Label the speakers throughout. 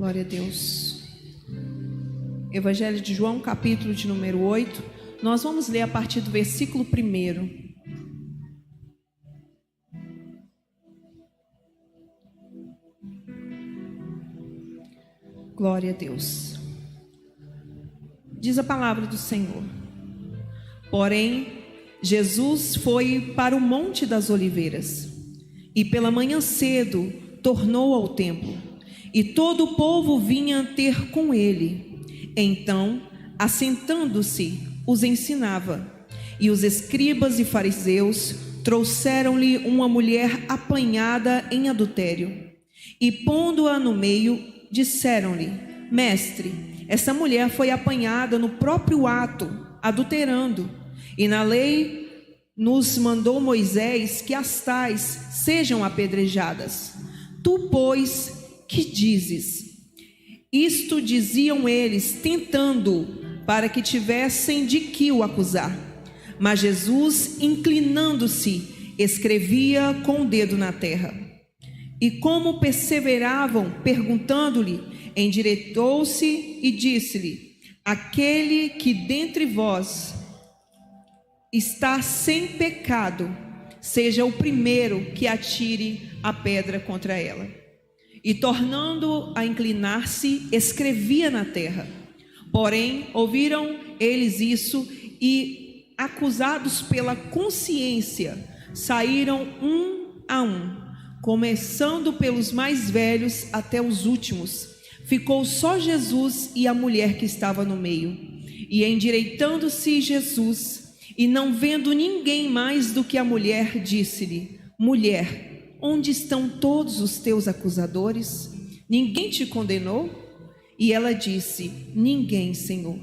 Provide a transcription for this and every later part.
Speaker 1: Glória a Deus. Evangelho de João, capítulo de número 8. Nós vamos ler a partir do versículo 1. Glória a Deus. Diz a palavra do Senhor: Porém, Jesus foi para o Monte das Oliveiras, e pela manhã cedo tornou ao templo, e todo o povo vinha ter com ele. Então, assentando-se, os ensinava. E os escribas e fariseus trouxeram-lhe uma mulher apanhada em adultério, e pondo-a no meio, disseram-lhe: Mestre, essa mulher foi apanhada no próprio ato, adulterando, e na lei nos mandou Moisés que as tais sejam apedrejadas. Tu, pois, que dizes? Isto diziam eles, tentando, para que tivessem de que o acusar. Mas Jesus, inclinando-se, escrevia com o dedo na terra. E como perseveravam, perguntando-lhe, endireitou-se e disse-lhe: Aquele que dentre vós está sem pecado, seja o primeiro que atire a pedra contra ela. E tornando a inclinar-se, escrevia na terra. Porém, ouviram eles isso e, acusados pela consciência, saíram um a um, começando pelos mais velhos até os últimos. Ficou só Jesus e a mulher que estava no meio. E endireitando-se Jesus, e não vendo ninguém mais do que a mulher, disse-lhe: Mulher, onde estão todos os teus acusadores? Ninguém te condenou? E ela disse: Ninguém, Senhor.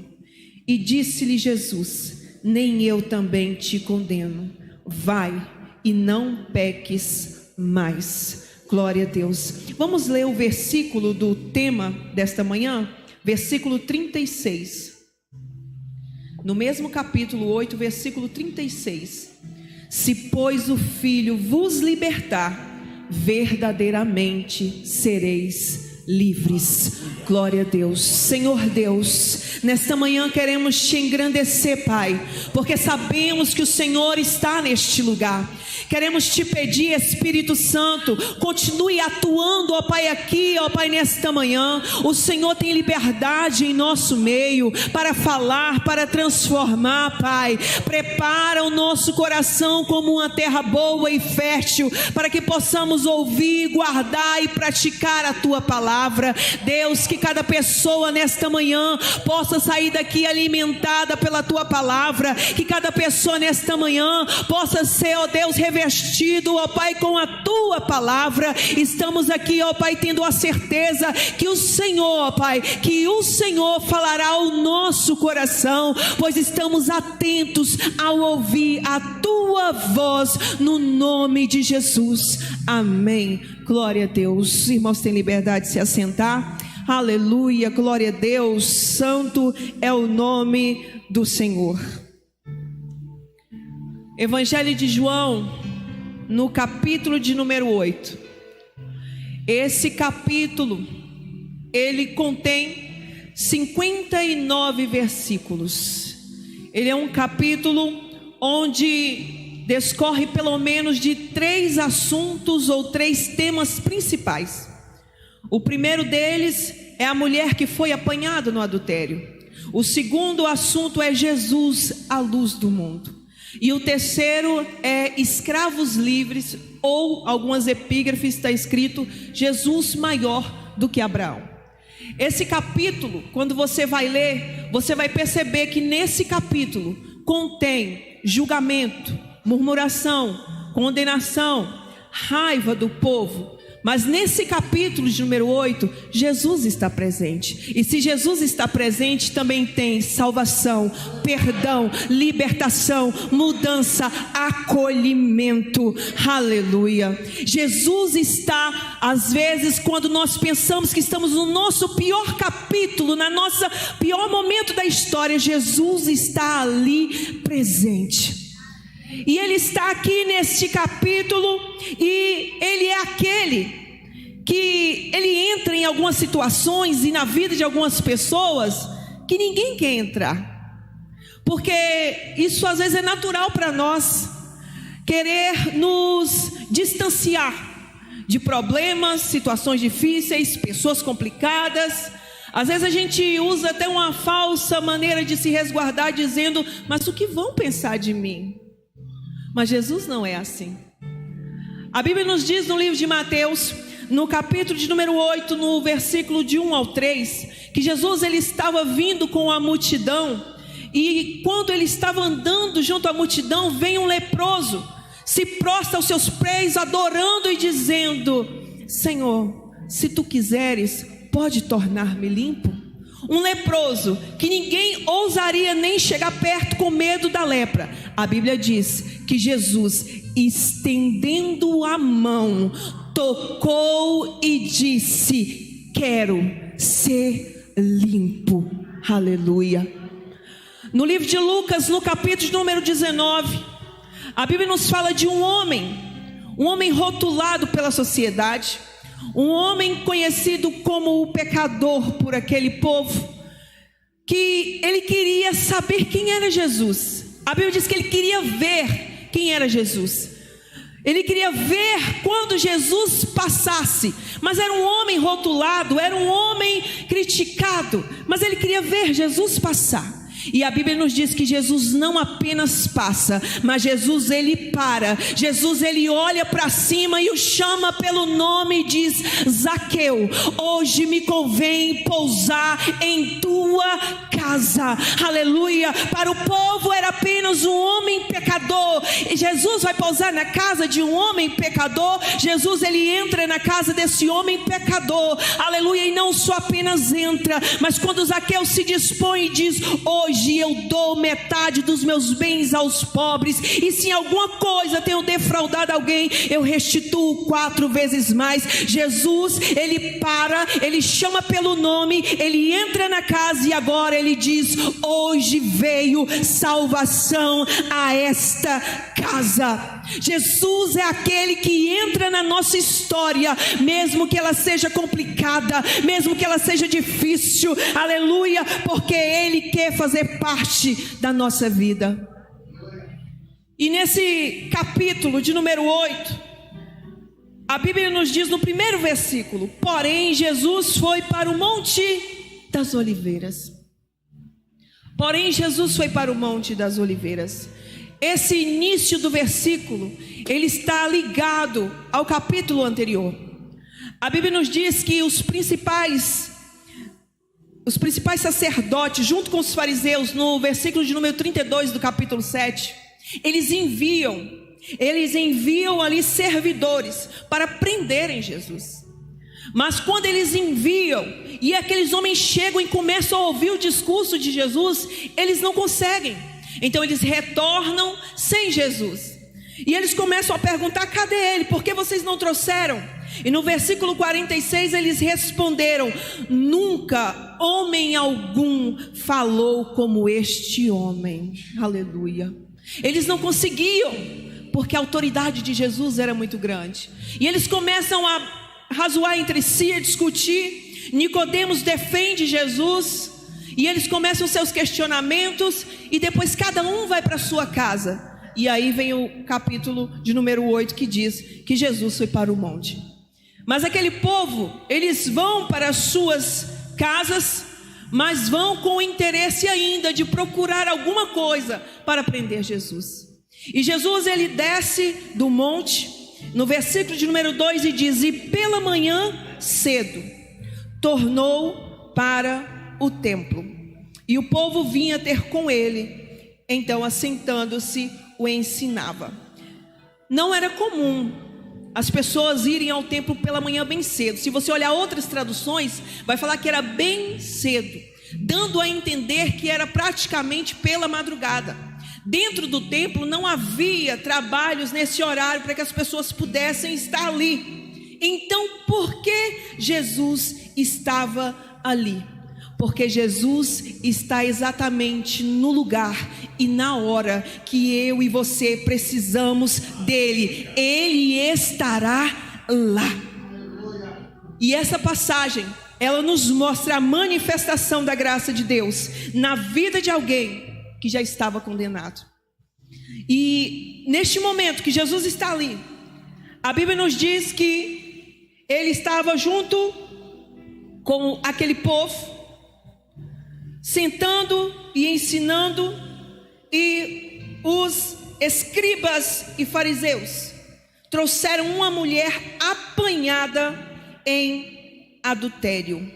Speaker 1: E disse-lhe Jesus: Nem eu também te condeno. Vai e não peques mais. Glória a Deus. Vamos ler o versículo do tema desta manhã, versículo 36. No mesmo capítulo 8, versículo 36. Se, pois, o Filho vos libertar, verdadeiramente sereis livres. Glória a Deus. Senhor Deus, nesta manhã queremos te engrandecer, Pai, porque sabemos que o Senhor está neste lugar. Queremos te pedir, Espírito Santo, continue atuando, ó Pai, aqui, ó Pai, nesta manhã. O Senhor tem liberdade em nosso meio para falar, para transformar, Pai. Prepara o nosso coração como uma terra boa e fértil, para que possamos ouvir, guardar e praticar a Tua palavra. Deus, que cada pessoa nesta manhã possa sair daqui alimentada pela Tua palavra, que cada pessoa nesta manhã possa ser, ó Deus, revestido, ó Pai, com a Tua palavra. Estamos aqui, ó Pai, tendo a certeza que o Senhor, ó Pai, que o Senhor falará ao nosso coração, pois estamos atentos ao ouvir a Tua voz, no nome de Jesus. Amém. Glória a Deus. Os irmãos têm liberdade de se assentar. Aleluia, glória a Deus. Santo é o nome do Senhor. Evangelho de João, no capítulo de número 8. Esse capítulo, ele contém 59 versículos. Ele é um capítulo onde discorre pelo menos de 3 assuntos ou 3 temas principais. O primeiro deles é a mulher que foi apanhada no adultério. O segundo assunto é Jesus, a luz do mundo. E o terceiro é escravos livres, ou algumas epígrafes está escrito Jesus maior do que Abraão. Esse capítulo, quando você vai ler, você vai perceber que nesse capítulo contém julgamento, murmuração, condenação, raiva do povo. Mas nesse capítulo de número 8, Jesus está presente. E se Jesus está presente, também tem salvação, perdão, libertação, mudança, acolhimento. Aleluia. Jesus está, às vezes, quando nós pensamos que estamos no nosso pior capítulo, na nossa pior momento da história, Jesus está ali presente. E Ele está aqui neste capítulo, e Ele é aquele que ele entra em algumas situações e na vida de algumas pessoas que ninguém quer entrar, porque isso às vezes é natural para nós, querer nos distanciar de problemas, situações difíceis, pessoas complicadas. Às vezes a gente usa até uma falsa maneira de se resguardar, dizendo: mas o que vão pensar de mim? Mas Jesus não é assim. A Bíblia nos diz no livro de Mateus, no capítulo de número 8, no versículo de 1 ao 3, que Jesus ele estava vindo com a multidão, e quando ele estava andando junto à multidão, vem um leproso, se prostra aos seus pés, adorando e dizendo: Senhor, se tu quiseres, pode tornar-me limpo. Um leproso que ninguém ousaria nem chegar perto com medo da lepra. A Bíblia diz que Jesus, estendendo a mão, tocou e disse: quero ser limpo. Aleluia. No livro de Lucas, no capítulo de número 19, a Bíblia nos fala de um homem rotulado pela sociedade, um homem conhecido como o pecador por aquele povo, que ele queria saber quem era Jesus. A Bíblia diz que ele queria ver quem era Jesus. Ele queria ver quando Jesus passasse, mas era um homem rotulado, era um homem criticado, mas ele queria ver Jesus passar. E a Bíblia nos diz que Jesus não apenas passa, mas Jesus ele para. Jesus ele olha para cima e o chama pelo nome e diz: Zaqueu, hoje me convém pousar em tua casa. Aleluia. Para o povo era apenas um homem pecador, e Jesus vai pousar na casa de um homem pecador. Jesus ele entra na casa desse homem pecador, aleluia. E não só apenas entra, mas quando Zaqueu se dispõe e diz: hoje eu dou metade dos meus bens aos pobres, e se em alguma coisa tenho defraudado alguém, eu restituo 4 vezes mais. Jesus ele para, ele chama pelo nome, ele entra na casa e agora ele diz: hoje veio salvação a esta casa. Jesus é aquele que entra na nossa história, mesmo que ela seja complicada, mesmo que ela seja difícil, aleluia, porque Ele quer fazer parte da nossa vida. E nesse capítulo de número 8, a Bíblia nos diz no primeiro versículo: porém Jesus foi para o Monte das Oliveiras. Porém Jesus foi para o Monte das Oliveiras. Esse início do versículo, ele está ligado ao capítulo anterior. A Bíblia nos diz que os principais sacerdotes, junto com os fariseus, no versículo de número 32 do capítulo 7, eles enviam ali servidores para prenderem Jesus. Mas quando eles enviam, e aqueles homens chegam e começam a ouvir o discurso de Jesus, eles não conseguem. Então eles retornam sem Jesus, e eles começam a perguntar: cadê ele? Por que vocês não trouxeram? E no versículo 46 eles responderam: nunca homem algum falou como este homem. Aleluia. Eles não conseguiam, porque a autoridade de Jesus era muito grande. E eles começam a razoar entre si, a discutir. Nicodemos defende Jesus, e eles começam seus questionamentos, e depois cada um vai para sua casa. E aí vem o capítulo de número 8, que diz que Jesus foi para o monte. Mas aquele povo, eles vão para as suas casas, mas vão com o interesse ainda de procurar alguma coisa para prender Jesus. E Jesus ele desce do monte, no versículo de número 2, e diz: e pela manhã cedo tornou para o templo, e o povo vinha ter com ele. Então, assentando-se, o ensinava. Não era comum as pessoas irem ao templo pela manhã bem cedo. Se você olhar outras traduções, vai falar que era bem cedo, dando a entender que era praticamente pela madrugada. Dentro do templo não havia trabalhos nesse horário para que as pessoas pudessem estar ali. Então, por que Jesus estava ali? Porque Jesus está exatamente no lugar e na hora que eu e você precisamos dele. Ele estará lá. E essa passagem, ela nos mostra a manifestação da graça de Deus na vida de alguém que já estava condenado. E neste momento que Jesus está ali, a Bíblia nos diz que ele estava junto com aquele povo, sentando e ensinando, e os escribas e fariseus trouxeram uma mulher apanhada em adultério.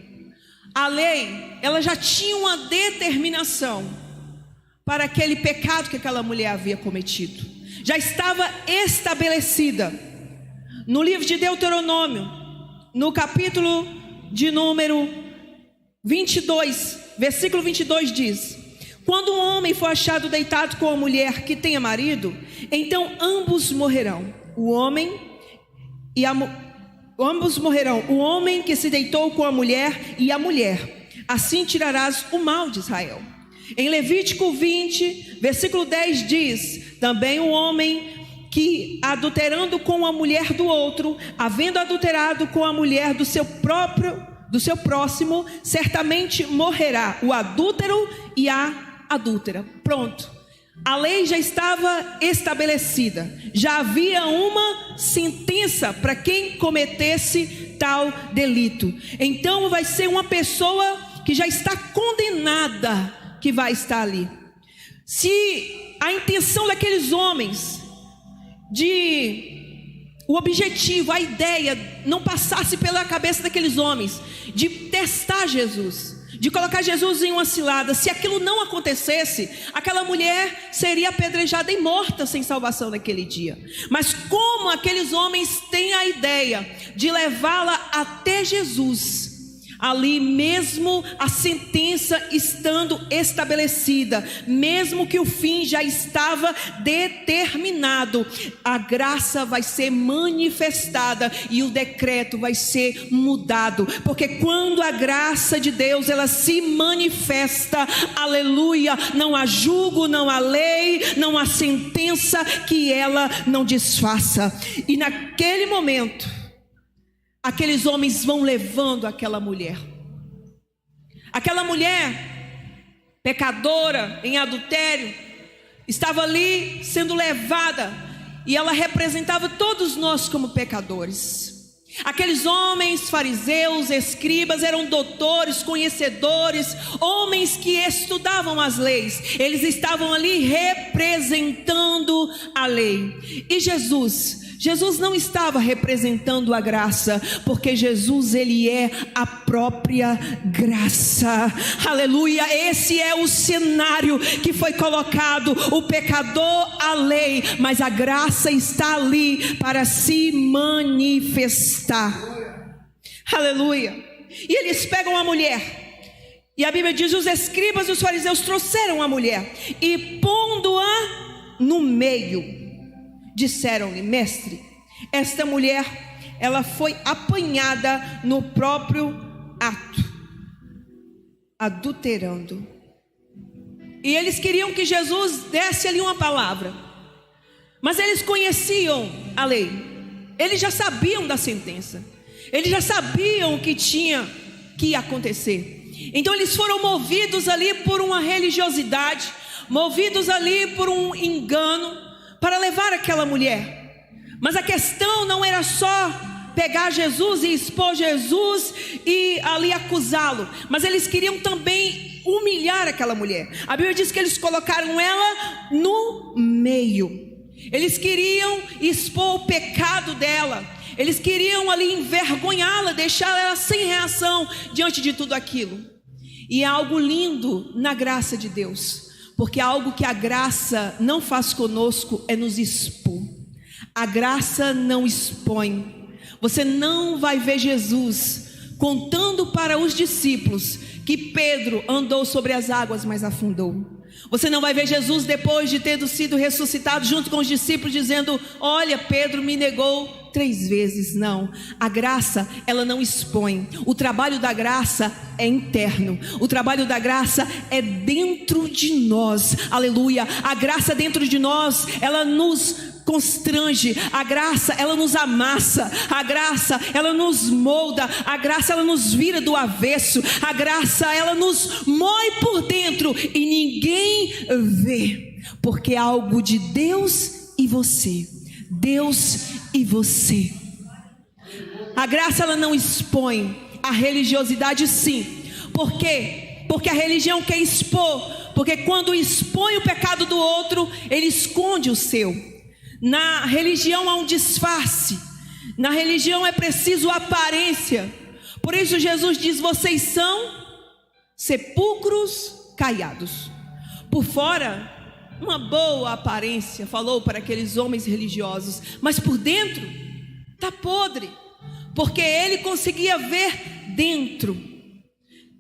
Speaker 1: A lei, ela já tinha uma determinação para aquele pecado que aquela mulher havia cometido. Já estava estabelecida. No livro de Deuteronômio, no capítulo de número 22, versículo 22 diz: quando um homem for achado deitado com a mulher que tenha marido, então ambos morrerão. Ambos morrerão, o homem que se deitou com a mulher e a mulher. Assim tirarás o mal de Israel. Em Levítico 20, versículo 10 diz: também o homem que, adulterando com a mulher do outro, havendo adulterado com a mulher do seu próximo, certamente morrerá o adúltero e a adúltera. Pronto. A lei já estava estabelecida. Já havia uma sentença para quem cometesse tal delito. Então vai ser uma pessoa que já está condenada que vai estar ali. Se a intenção daqueles homens, o objetivo, a ideia não passasse pela cabeça daqueles homens de testar Jesus, de colocar Jesus em uma cilada, se aquilo não acontecesse, aquela mulher seria apedrejada e morta sem salvação naquele dia. Mas como aqueles homens têm a ideia de levá-la até Jesus, ali mesmo a sentença estando estabelecida, mesmo que o fim já estava determinado, a graça vai ser manifestada e o decreto vai ser mudado, porque quando a graça de Deus ela se manifesta, aleluia, não há julgo, não há lei, não há sentença que ela não desfaça. E naquele momento aqueles homens vão levando aquela mulher pecadora em adultério, estava ali sendo levada, e ela representava todos nós como pecadores. Aqueles homens, fariseus, escribas, eram doutores, conhecedores, homens que estudavam as leis. Eles estavam ali representando a lei. E Jesus não estava representando a graça, porque Jesus ele é a própria graça. Aleluia, esse é o cenário que foi colocado, o pecador, a lei, mas a graça está ali para se manifestar. Aleluia. E eles pegam a mulher, e a Bíblia diz: os escribas e os fariseus trouxeram a mulher e pondo-a no meio, disseram-lhe: mestre, esta mulher, ela foi apanhada no próprio ato, adulterando. E eles queriam que Jesus desse ali uma palavra, mas eles conheciam a lei, eles já sabiam da sentença, eles já sabiam o que tinha que acontecer. Então eles foram movidos ali por uma religiosidade, movidos ali por um engano, para levar aquela mulher. Mas a questão não era só pegar Jesus e expor Jesus e ali acusá-lo, mas eles queriam também humilhar aquela mulher. A Bíblia diz que eles colocaram ela no meio. Eles queriam expor o pecado dela, eles queriam ali envergonhá-la, deixar ela sem reação diante de tudo aquilo. E é algo lindo na graça de Deus, porque algo que a graça não faz conosco é nos expor. A graça não expõe. Você não vai ver Jesus contando para os discípulos que Pedro andou sobre as águas, mas afundou. Você não vai ver Jesus depois de ter sido ressuscitado junto com os discípulos dizendo: olha, Pedro me negou 3 vezes. Não, a graça ela não expõe. O trabalho da graça é interno, o trabalho da graça é dentro de nós. Aleluia. A graça dentro de nós, ela nos constrange, a graça ela nos amassa, a graça ela nos molda, a graça ela nos vira do avesso, a graça ela nos moe por dentro e ninguém vê, porque é algo de Deus e você, Deus e você. A graça ela não expõe, a religiosidade sim. Por quê? Porque a religião quer expor, porque quando expõe o pecado do outro, ele esconde o seu. Na religião há um disfarce, na religião é preciso aparência. Por isso Jesus diz: vocês são sepulcros caiados. Por fora, uma boa aparência, falou para aqueles homens religiosos, mas por dentro está podre, porque ele conseguia ver dentro.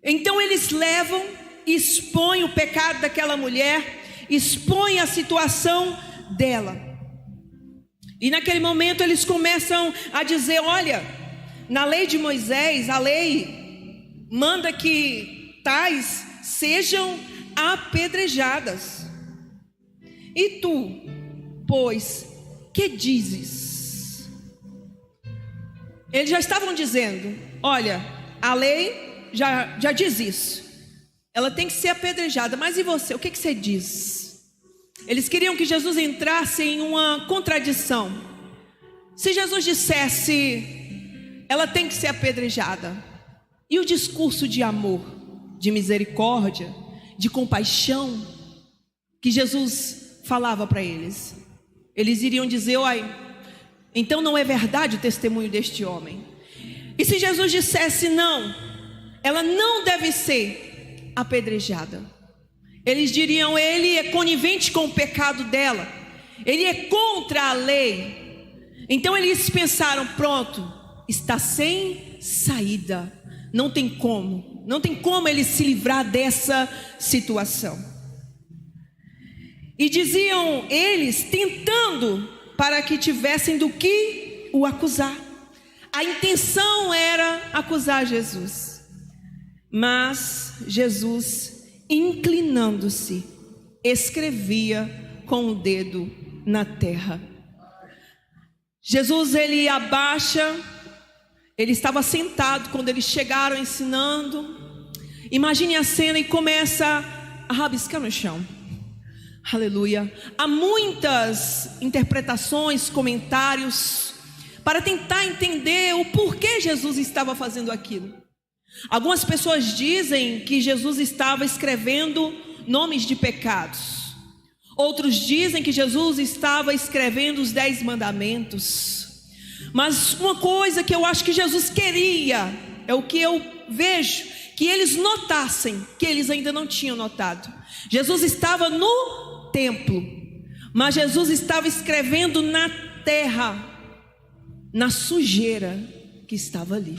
Speaker 1: Então eles levam, expõem o pecado daquela mulher, expõem a situação dela. E naquele momento eles começam a dizer: olha, na lei de Moisés, a lei manda que tais sejam apedrejadas. E tu, pois, que dizes? Eles já estavam dizendo: olha, a lei já diz isso, ela tem que ser apedrejada, mas e você, o que você diz? Eles queriam que Jesus entrasse em uma contradição. Se Jesus dissesse: ela tem que ser apedrejada, e o discurso de amor, de misericórdia, de compaixão que Jesus falava para eles, eles iriam dizer: olha, então não é verdade o testemunho deste homem. E se Jesus dissesse: não, ela não deve ser apedrejada, eles diriam: ele é conivente com o pecado dela, ele é contra a lei. Então eles pensaram: pronto, está sem saída, não tem como ele se livrar dessa situação. E diziam eles, tentando para que tivessem do que o acusar. A intenção era acusar Jesus, mas Jesus, inclinando-se, escrevia com o dedo na terra. Jesus, ele abaixa, ele estava sentado quando eles chegaram ensinando. Imagine a cena, e começa a rabiscar no chão. Aleluia. Há muitas interpretações, comentários, para tentar entender o porquê Jesus estava fazendo aquilo. Algumas pessoas dizem que Jesus estava escrevendo nomes de pecados. Outros dizem que Jesus estava escrevendo os 10 mandamentos. Mas uma coisa que eu acho que Jesus queria, é o que eu vejo, que eles notassem, que eles ainda não tinham notado. Jesus estava no templo, mas Jesus estava escrevendo na terra, na sujeira que estava ali.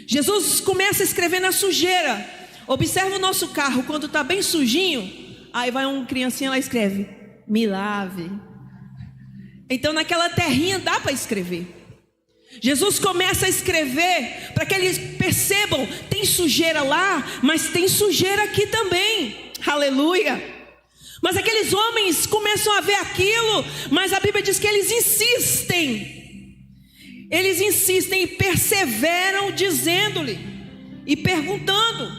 Speaker 1: Jesus começa a escrever na sujeira. Observa o nosso carro, quando está bem sujinho, aí vai uma criancinha lá e escreve: me lave. Então naquela terrinha dá para escrever. Jesus começa a escrever para que eles percebam: tem sujeira lá, mas tem sujeira aqui também. Aleluia. Mas aqueles homens começam a ver aquilo, mas a Bíblia diz que eles insistem e perseveram, dizendo-lhe e perguntando.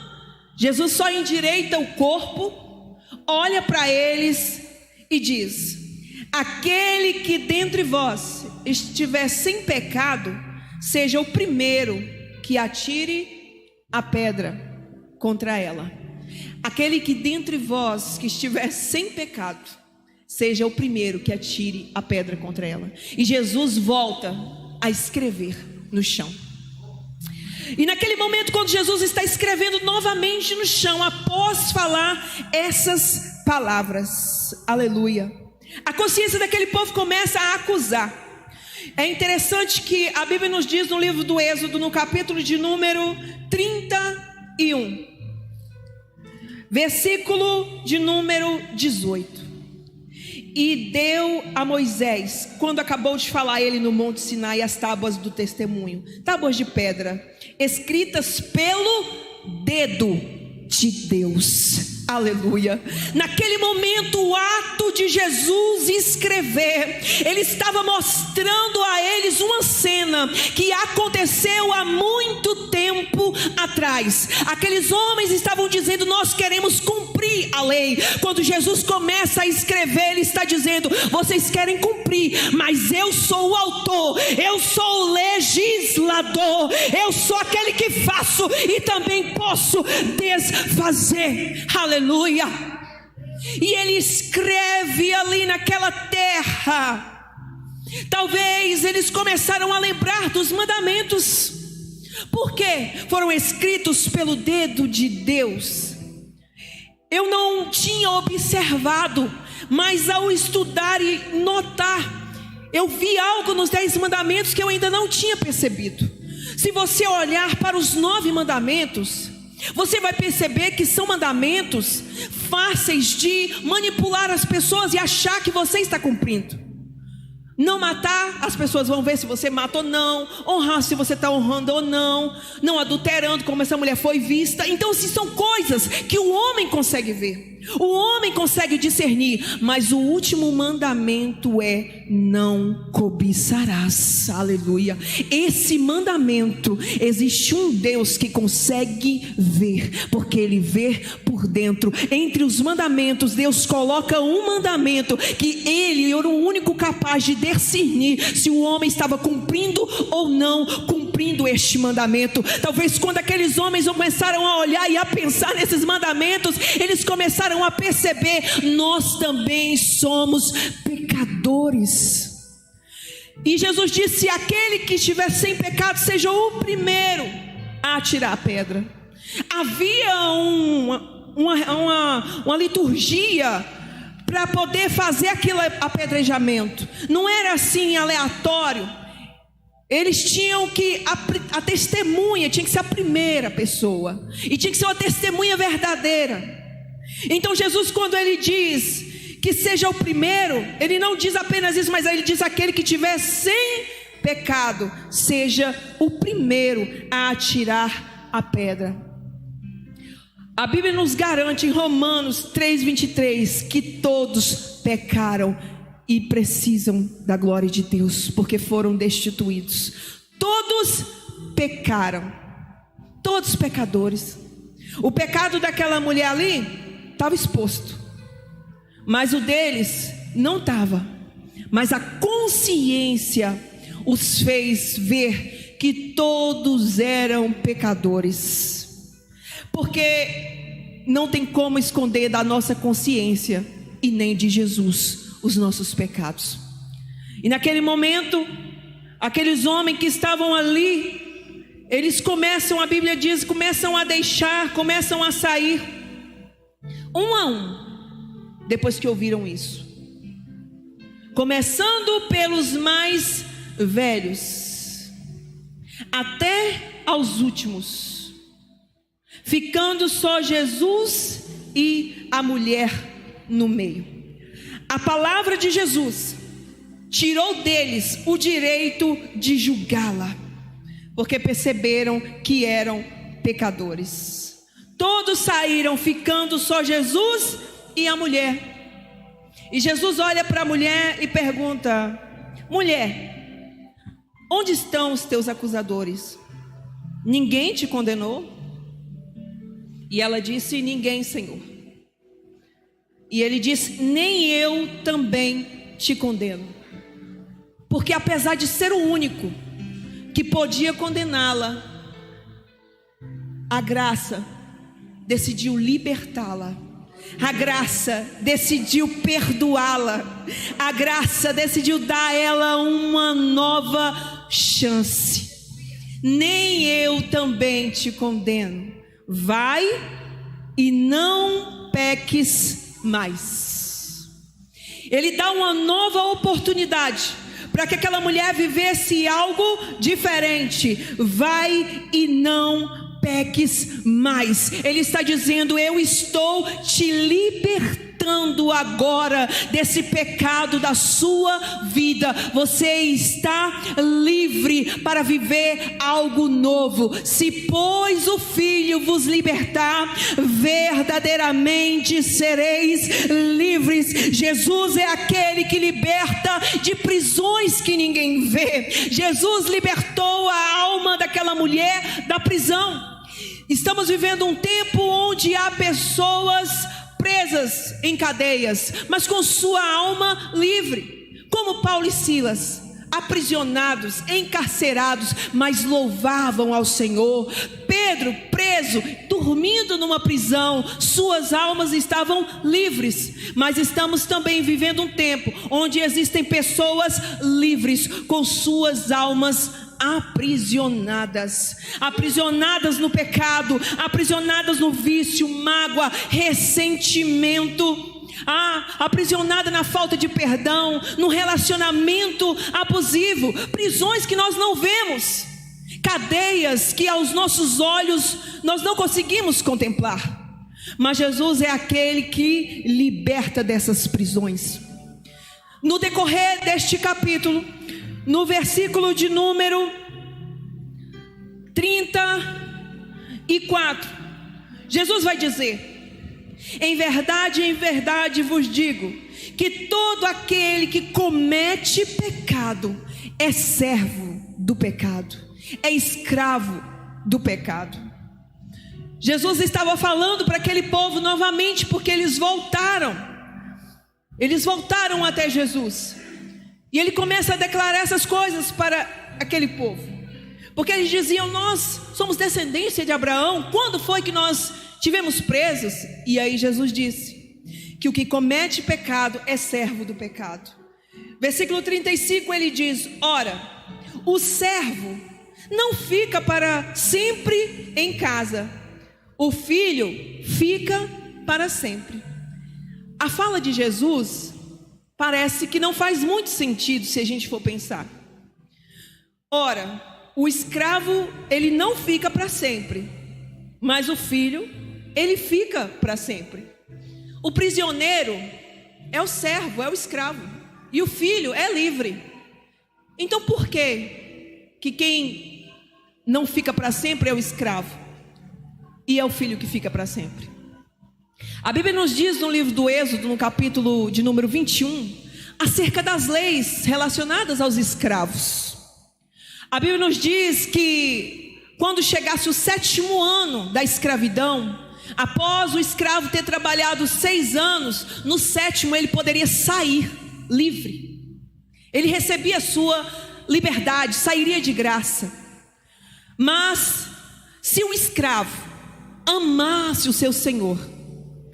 Speaker 1: Jesus só endireita o corpo, olha para eles e diz: aquele que dentre vós estiver sem pecado, seja o primeiro que atire a pedra contra ela. Aquele que dentre vós que estiver sem pecado, seja o primeiro que atire a pedra contra ela. E Jesus volta a escrever no chão. E naquele momento, quando Jesus está escrevendo novamente no chão, após falar essas palavras, aleluia, a consciência daquele povo começa a acusar. É interessante que a Bíblia nos diz no livro do Êxodo, no capítulo de número 31, versículo de número 18. E deu a Moisés, quando acabou de falar ele no Monte Sinai, as tábuas do testemunho, tábuas de pedra, escritas pelo dedo de Deus. Aleluia. Naquele momento, o ato de Jesus escrever, ele estava mostrando a eles uma cena que aconteceu há muito tempo atrás. Aqueles homens estavam dizendo: nós queremos cumprir a lei. Quando Jesus começa a escrever, ele está dizendo: vocês querem cumprir, mas eu sou o autor, eu sou o legislador, eu sou aquele que faço e também posso desfazer. Aleluia. E ele escreve ali naquela terra. Talvez eles começaram a lembrar dos mandamentos, porque foram escritos pelo dedo de Deus. Eu não tinha observado, mas ao estudar e notar, eu vi algo nos 10 mandamentos que eu ainda não tinha percebido. Se você olhar para os 9 mandamentos, você vai perceber que são mandamentos fáceis de manipular as pessoas e achar que você está cumprindo. Não matar, as pessoas vão ver se você mata ou não. Honrar, se você está honrando ou não. Não adulterando, como essa mulher foi vista. Então, se são coisas que o homem consegue ver, o homem consegue discernir. Mas o último mandamento é: não cobiçarás. Aleluia. Esse mandamento, existe um Deus que consegue ver, porque Ele vê por dentro. Entre os mandamentos, Deus coloca um mandamento que Ele era o único capaz de discernir se o homem estava cumprindo ou não cumprindo este mandamento. Talvez quando aqueles homens começaram a olhar e a pensar nesses mandamentos, eles começaram a perceber: nós também somos pecadores. E Jesus disse: aquele que estiver sem pecado seja o primeiro a atirar a pedra. Havia uma liturgia para poder fazer aquele apedrejamento. Não era assim aleatório. Eles tinham que, a testemunha tinha que ser a primeira pessoa, e tinha que ser uma testemunha verdadeira. Então Jesus, quando ele diz que seja o primeiro, ele não diz apenas isso, mas ele diz: aquele que tiver sem pecado seja o primeiro a atirar a pedra. A Bíblia nos garante em Romanos 3:23 que todos pecaram e precisam da glória de Deus, porque foram destituídos. Todos pecaram, todos pecadores. O pecado daquela mulher ali estava exposto, mas o deles não estava. Mas a consciência os fez ver que todos eram pecadores. Porque não tem como esconder da nossa consciência e nem de Jesus os nossos pecados. E naquele momento, aqueles homens que estavam ali, eles começam, a Bíblia diz, começam a deixar, começam a sair, um a um, depois que ouviram isso. Começando pelos mais velhos, até aos últimos, ficando só Jesus e a mulher no meio. A palavra de Jesus tirou deles o direito de julgá-la, porque perceberam que eram pecadores. Todos saíram, ficando só Jesus e a mulher. E Jesus olha para a mulher e pergunta: mulher, onde estão os teus acusadores? Ninguém te condenou? E ela disse: ninguém, Senhor. E ele disse: nem eu também te condeno. Porque apesar de ser o único que podia condená-la, a graça decidiu libertá-la. A graça decidiu perdoá-la. A graça decidiu dar a ela uma nova chance. Nem eu também te condeno. Vai e não peques mais. Ele dá uma nova oportunidade para que aquela mulher vivesse algo diferente. Vai e não peques mais. Ele está dizendo: eu estou te libertando libertando agora desse pecado da sua vida. Você está livre para viver algo novo. Se pois o Filho vos libertar, verdadeiramente sereis livres. Jesus é aquele que liberta de prisões que ninguém vê. Jesus libertou a alma daquela mulher da prisão. Estamos vivendo um tempo onde há pessoas presas em cadeias, mas com sua alma livre, como Paulo e Silas, aprisionados, encarcerados, mas louvavam ao Senhor. Pedro preso, dormindo numa prisão, suas almas estavam livres. Mas estamos também vivendo um tempo onde existem pessoas livres com suas almas aprisionadas no pecado, aprisionadas no vício, mágoa, ressentimento, aprisionada na falta de perdão, no relacionamento abusivo, prisões que nós não vemos, cadeias que aos nossos olhos nós não conseguimos contemplar, mas Jesus é aquele que liberta dessas prisões. No decorrer deste capítulo, no versículo de número 34, Jesus vai dizer: em verdade vos digo, que todo aquele que comete pecado é servo do pecado, é escravo do pecado. Jesus estava falando para aquele povo novamente, porque eles voltaram até Jesus. E ele começa a declarar essas coisas para aquele povo, porque eles diziam: nós somos descendência de Abraão, quando foi que nós tivemos presos? E aí Jesus disse que o que comete pecado é servo do pecado. Versículo 35 ele diz: ora, o servo não fica para sempre em casa, o filho fica para sempre. A fala de Jesus parece que não faz muito sentido se a gente for pensar. Ora, o escravo, ele não fica para sempre, mas o filho, ele fica para sempre. O prisioneiro é o servo, é o escravo, e o filho é livre. Então por que quem não fica para sempre é o escravo e é o filho que fica para sempre? A Bíblia nos diz no livro do Êxodo, no capítulo de número 21, acerca das leis relacionadas aos escravos. A Bíblia nos diz que quando chegasse o 7º ano da escravidão, após o escravo ter trabalhado 6 anos, no 7º ele poderia sair livre. Ele recebia a sua liberdade, sairia de graça. Mas se o escravo amasse o seu senhor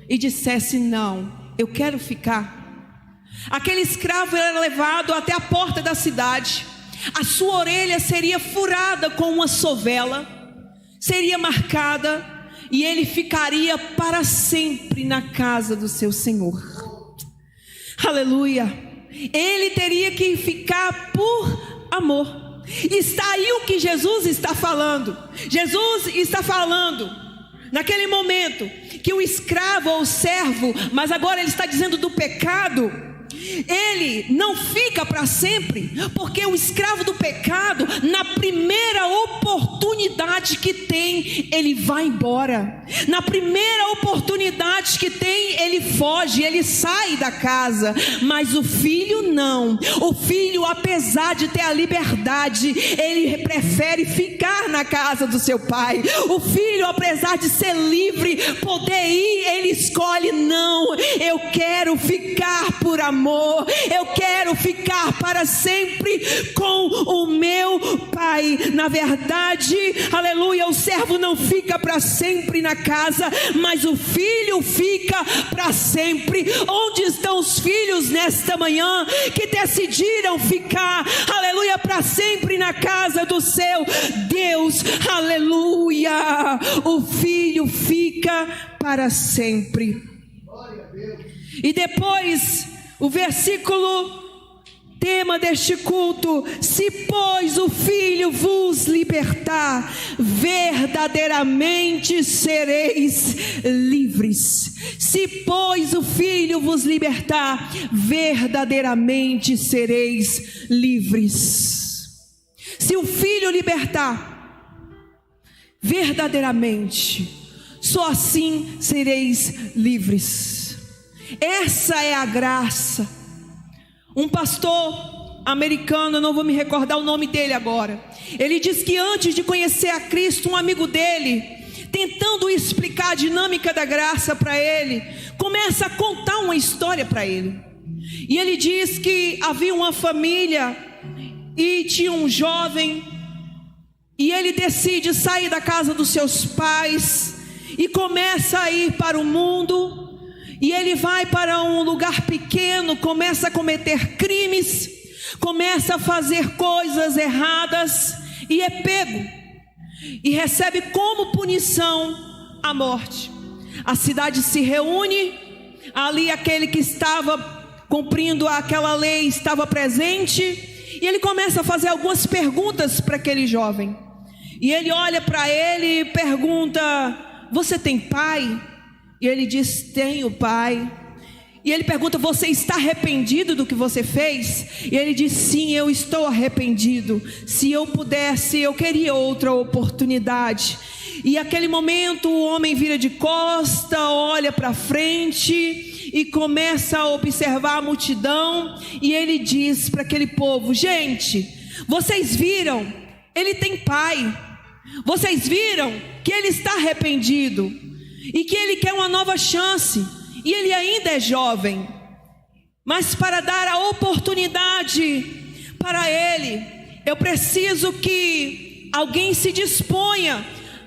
Speaker 1: e dissesse: não, eu quero ficar, aquele escravo era levado até a porta da cidade, a sua orelha seria furada com uma sovela, seria marcada, e ele ficaria para sempre na casa do seu senhor. Aleluia! Ele teria que ficar por amor. Está aí o que Jesus está falando. Jesus está falando naquele momento que o escravo ou o servo, mas agora ele está dizendo do pecado, ele não fica para sempre, porque o escravo do pecado, na primeira oportunidade que tem, ele vai embora. Na primeira oportunidade que tem, ele foge, ele sai da casa. Mas o filho não. O filho, apesar de ter a liberdade, ele prefere ficar na casa do seu pai. O filho, apesar de ser livre, poder ir, ele escolhe: não, eu quero ficar por amor, eu quero ficar para sempre com o meu pai. Na verdade, aleluia, o servo não fica para sempre na casa, mas o filho fica para sempre. Onde estão os filhos nesta manhã que decidiram ficar, aleluia, para sempre na casa do seu Deus? Aleluia, o filho fica para sempre. E depois, o versículo Tema deste culto: se pois o Filho vos libertar, verdadeiramente sereis livres. Se pois o Filho vos libertar, verdadeiramente sereis livres. Se o Filho libertar, verdadeiramente, só assim sereis livres. Essa é a graça. Um pastor americano, eu não vou me recordar o nome dele agora, ele diz que antes de conhecer a Cristo, um amigo dele, tentando explicar a dinâmica da graça para ele, começa a contar uma história para ele. E ele diz que havia uma família e tinha um jovem, e ele decide sair da casa dos seus pais e começa a ir para o mundo. E ele vai para um lugar pequeno, começa a cometer crimes, começa a fazer coisas erradas e é pego. E recebe como punição a morte. A cidade se reúne, ali aquele que estava cumprindo aquela lei estava presente. E ele começa a fazer algumas perguntas para aquele jovem. E ele olha para ele e pergunta: você tem pai? E ele diz: tenho, pai. E ele pergunta: você está arrependido do que você fez? E ele diz: sim, eu estou arrependido. Se eu pudesse, eu queria outra oportunidade. E naquele momento o homem vira de costa, olha para frente e começa a observar a multidão. E ele diz para aquele povo: gente, vocês viram? Ele tem pai. Vocês viram que ele está arrependido e que ele quer uma nova chance, e ele ainda é jovem, mas para dar a oportunidade para ele, eu preciso que alguém se disponha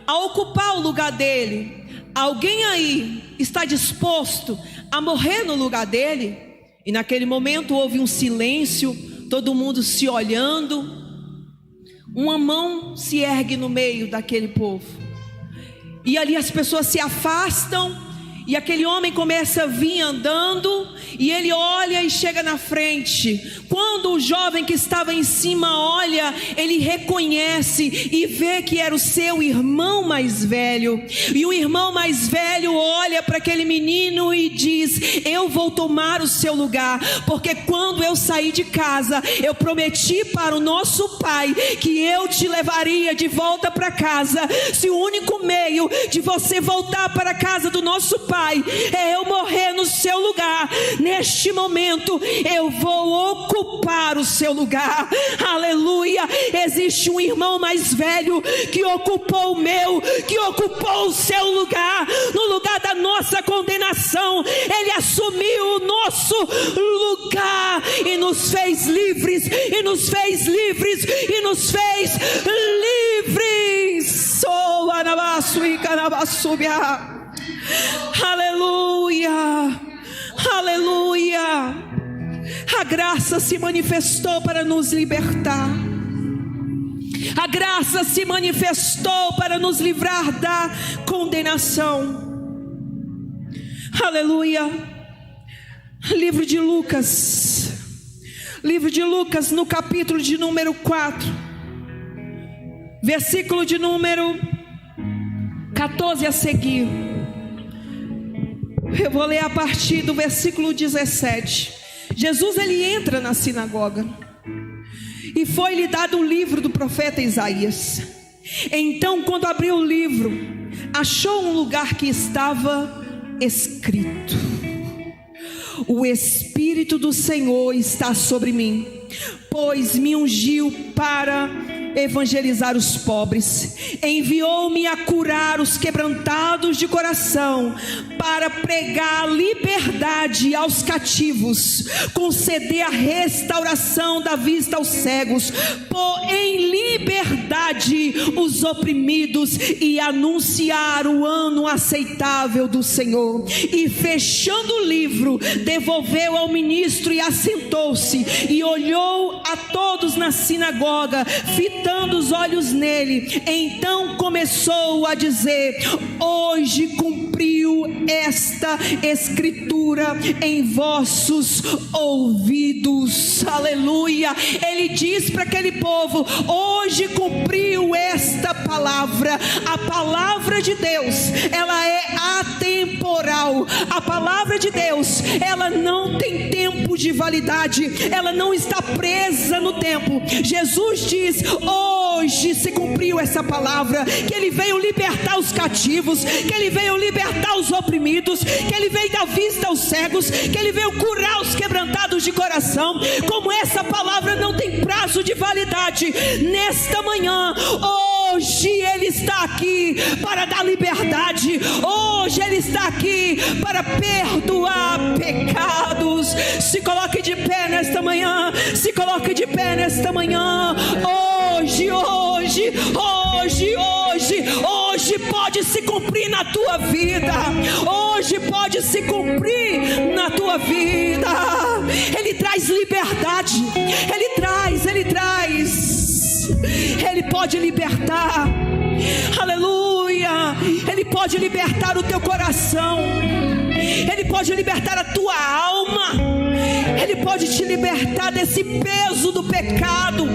Speaker 1: a ocupar o lugar dele. Alguém aí está disposto a morrer no lugar dele? E naquele momento houve um silêncio, todo mundo se olhando. Uma mão se ergue no meio daquele povo, e ali as pessoas se afastam, e aquele homem começa a vir andando, e ele olha e chega na frente. Quando o jovem que estava em cima olha, ele reconhece e vê que era o seu irmão mais velho. E o irmão mais velho olha para aquele menino e diz: eu vou tomar o seu lugar, porque quando eu saí de casa, eu prometi para o nosso pai que eu te levaria de volta para casa. Se o único meio de você voltar para a casa do nosso pai é eu morrer no seu lugar, neste momento eu vou ocupar o seu lugar. Aleluia. Existe um irmão mais velho que ocupou o meu, que ocupou o seu lugar. No lugar da nossa condenação, ele assumiu o nosso lugar e nos fez livres, e nos fez livres, e nos fez livres. Sou anabaço e canabaçubia. Aleluia, aleluia. A graça se manifestou para nos libertar. A graça se manifestou para nos livrar da condenação. Aleluia. Livro de Lucas, no capítulo de número 4, versículo de número 14 a seguir. Eu vou ler a partir do versículo 17. Jesus, ele entra na sinagoga, e foi-lhe dado o livro do profeta Isaías. Então, quando abriu o livro, achou um lugar que estava escrito: o Espírito do Senhor está sobre mim, pois me ungiu para evangelizar os pobres, enviou-me a curar os quebrantados de coração, para pregar liberdade aos cativos, conceder a restauração da vista aos cegos, pôr em liberdade os oprimidos e anunciar o ano aceitável do Senhor. E fechando o livro, devolveu ao ministro e assentou-se, e olhou a todos na sinagoga, fitando fitando os olhos nele, então começou a dizer: hoje cumpriu esta escritura em vossos ouvidos. Aleluia. Ele diz para aquele povo: hoje cumpriu esta palavra. A palavra de Deus, ela é atemporal. A palavra de Deus, ela não tem tempo de validade, ela não está presa no tempo. Jesus diz: hoje se cumpriu essa palavra, que ele veio libertar os cativos, que ele veio libertar os oprimidos, que ele veio dar vista aos cegos, que ele veio curar os quebrantados de coração. Como essa palavra não tem prazo de validade, nesta manhã, hoje ele está aqui para dar liberdade. Hoje ele está aqui para perdoar pecados. Se coloque de pé nesta manhã. Se coloque de pé nesta manhã. Hoje pode se cumprir na tua vida. Hoje pode se cumprir na tua vida. Ele traz liberdade. Ele traz. Ele pode libertar. Aleluia. Ele pode libertar o teu coração. Ele pode libertar a tua alma. Ele pode te libertar desse peso do pecado,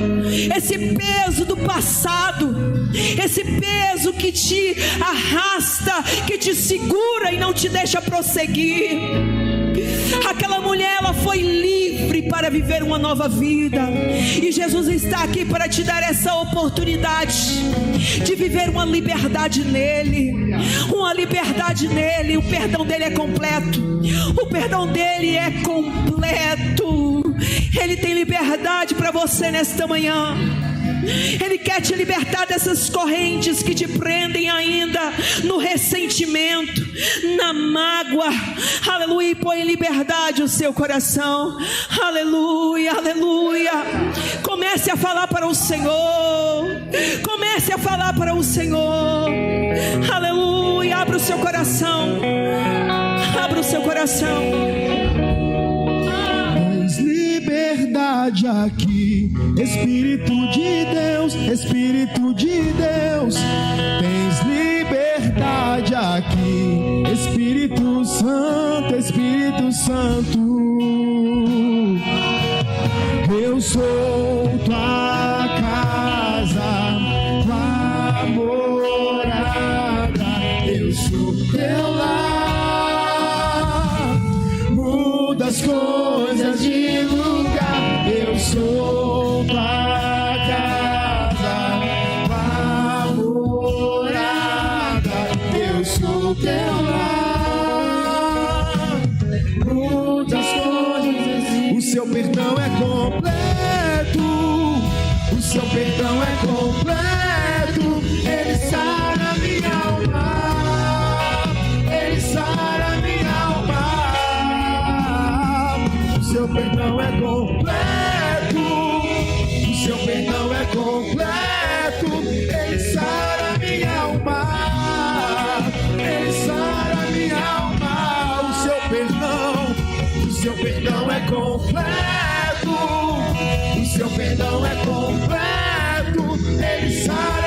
Speaker 1: esse peso do passado, esse peso que te arrasta, que te segura e não te deixa prosseguir. Aquela mulher, ela foi livre para viver uma nova vida, e Jesus está aqui para te dar essa oportunidade de viver uma liberdade nele. Uma liberdade nele. O perdão dele é completo. O perdão dele é completo. Ele tem liberdade para você nesta manhã. Ele quer te libertar dessas correntes que te prendem ainda no ressentimento, na mágoa. Aleluia. E põe em liberdade o seu coração. Aleluia, aleluia. Comece a falar para o Senhor. Comece a falar para o Senhor. Aleluia. Abra o seu coração. Abra o seu coração.
Speaker 2: Liberdade aqui, Espírito de Deus, Espírito de Deus. Tens liberdade aqui, Espírito Santo, Espírito Santo. Eu sou tua casa, tua morada. Eu sou teu lar. Muda as coisas de lugar. Eu sou tua casa, tua morada. Eu sou teu lar. Muda as coisas. O seu perdão é completo. O seu perdão é completo. Ele sara minha alma. Ele sara minha alma. O seu perdão é completo. O seu perdão é completo. Ele sara minha alma. Ele sara minha alma. O seu perdão é completo. O seu perdão é completo. Ele sara